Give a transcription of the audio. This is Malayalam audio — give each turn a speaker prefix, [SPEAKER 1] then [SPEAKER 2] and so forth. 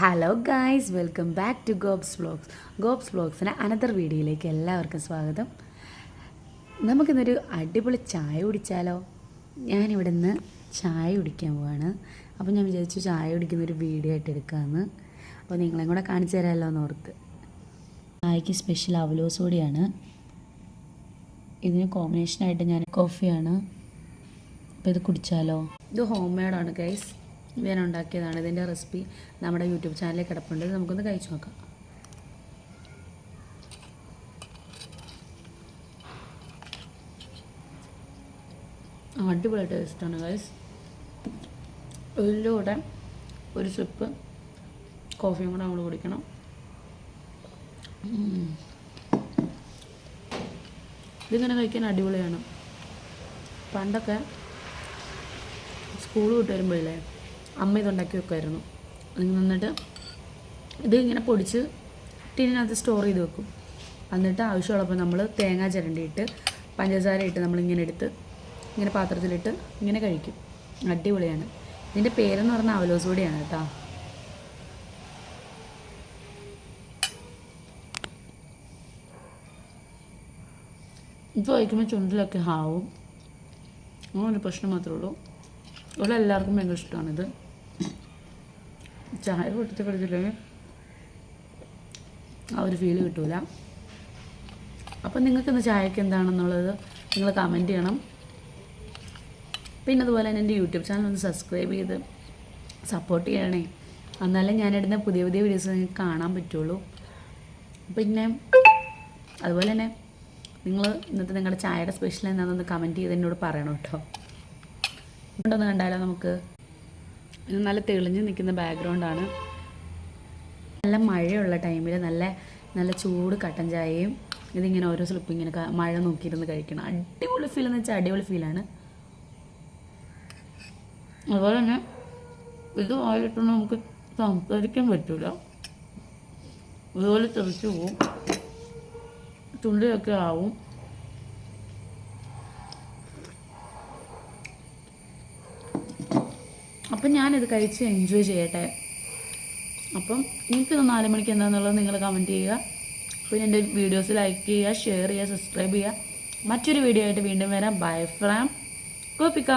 [SPEAKER 1] Hello guys, welcome back to Gobs വ്ലോഗ്സിന് അനദർ വീഡിയോയിലേക്ക് എല്ലാവർക്കും സ്വാഗതം. നമുക്കിന്നൊരു അടിപൊളി ചായ കുടിച്ചാലോ? ഞാനിവിടെ നിന്ന് ചായ കുടിക്കാൻ പോവാണ്. അപ്പോൾ ഞാൻ വിചാരിച്ചു ചായ കുടിക്കുന്നൊരു വീഡിയോ ആയിട്ട് എടുക്കാമെന്ന്. അപ്പോൾ നിങ്ങളെയും കൂടെ കാണിച്ചു തരാമല്ലോ എന്ന് ഓർത്ത്. ചായക്ക് സ്പെഷ്യൽ അവലോസ് പൊടിയാണ്. ഇതിന് കോമ്പിനേഷനായിട്ട് ഞാൻ കോഫിയാണ്. അപ്പോൾ ഇത് കുടിച്ചാലോ? ഇത് ഹോം മെയ്ഡാണ് ഗൈസ്. ഞാൻ ഉണ്ടാക്കിയതാണ്. ഇതിൻ്റെ റെസിപ്പി നമ്മുടെ യൂട്യൂബ് ചാനലിൽ കിടപ്പുണ്ട്. നമുക്കൊന്ന് കഴിച്ചു നോക്കാം. അടിപൊളി ടേസ്റ്റാണ് ഗൈസ്. ഇതിൻ്റെ കൂടെ ഒരു സിപ്പ് കോഫിയും കൂടെ നമ്മൾ കുടിക്കണം. ഇതിങ്ങനെ കഴിക്കാൻ അടിപൊളിയാണ്. പണ്ടൊക്കെ സ്കൂൾ വിട്ട് വരുമ്പോഴേ അമ്മ ഇതുണ്ടാക്കി വെക്കുമായിരുന്നു. എന്നിട്ട് ഇത് ഇങ്ങനെ പൊടിച്ച് ടിന്നിനകത്ത് സ്റ്റോർ ചെയ്ത് വെക്കും. എന്നിട്ട് ആവശ്യമുള്ളപ്പോൾ നമ്മൾ തേങ്ങ ചിരണ്ടിയിട്ട് പഞ്ചസാര ഇട്ട് നമ്മളിങ്ങനെ എടുത്ത് ഇങ്ങനെ പാത്രത്തിലിട്ട് ഇങ്ങനെ കഴിക്കും. അടിപൊളിയാണ്. ഇതിൻ്റെ പേരെന്ന് പറഞ്ഞാൽ അവലോസ് പൊടിയാണ് കേട്ടോ. ഇപ്പോൾ കഴിക്കുമ്പോൾ ചുണ്ടിലൊക്കെ ഹാവും. അങ്ങനൊരു പ്രശ്നം മാത്രമേ ഉള്ളൂ. ഇവിടെ എല്ലാവർക്കും ഭയങ്കര ഇഷ്ടമാണിത്. ചായ പൊട്ടിച്ച് കഴിച്ചില്ലെങ്കിൽ ആ ഒരു ഫീല് കിട്ടൂല. അപ്പം നിങ്ങൾക്കിന്ന് ചായക്ക് എന്താണെന്നുള്ളത് നിങ്ങൾ കമൻറ്റ് ചെയ്യണം. പിന്നെ അതുപോലെ തന്നെ എൻ്റെ യൂട്യൂബ് ചാനൽ ഒന്ന് സബ്സ്ക്രൈബ് ചെയ്ത് സപ്പോർട്ട് ചെയ്യണേ. എന്നാലേ ഞാനിടുന്ന പുതിയ പുതിയ വീഡിയോസ് നിങ്ങൾക്ക് കാണാൻ പറ്റുള്ളൂ. പിന്നെ അതുപോലെ തന്നെ നിങ്ങൾ ഇന്നത്തെ നിങ്ങളുടെ ചായയുടെ സ്പെഷ്യൽ എന്താണെന്നൊന്ന് കമൻറ്റ് ചെയ്ത് എന്നോട് പറയണം കേട്ടോ. ഉണ്ടോന്ന് കണ്ടാലോ നമുക്ക്? ഇത് നല്ല തെളിഞ്ഞ് നിൽക്കുന്ന ബാക്ക്ഗ്രൗണ്ടാണ്. നല്ല മഴയുള്ള ടൈമിൽ നല്ല ചൂട് കട്ടൻ ചായയും ഇതിങ്ങനെ ഓരോ സ്ലിപ്പ് ഇങ്ങനെ മഴ നോക്കിയിരുന്ന് കഴിക്കണം. അടിപൊളി ഫീൽ എന്ന് വെച്ചാൽ അടിപൊളി ഫീലാണ്. അതുപോലെ തന്നെ ഇത് വായിലിട്ടൊന്നും നമുക്ക് സംസാരിക്കാൻ പറ്റില്ല. അതുപോലെ തെറിച്ച് പോവും, ചുണ്ടിലൊക്കെ ആവും. അപ്പം ഞാനിത് കഴിച്ച് എൻജോയ് ചെയ്യട്ടെ. അപ്പം എനിക്കിത് 4 മണിക്ക് എന്താണെന്നുള്ളത് നിങ്ങൾ കമൻറ്റ് ചെയ്യുക. പിന്നെ എൻ്റെ വീഡിയോസ് ലൈക്ക് ചെയ്യുക, ഷെയർ ചെയ്യുക, സബ്സ്ക്രൈബ് ചെയ്യുക. മറ്റൊരു വീഡിയോ ആയിട്ട് വീണ്ടും വരാം. Bye from Gopika.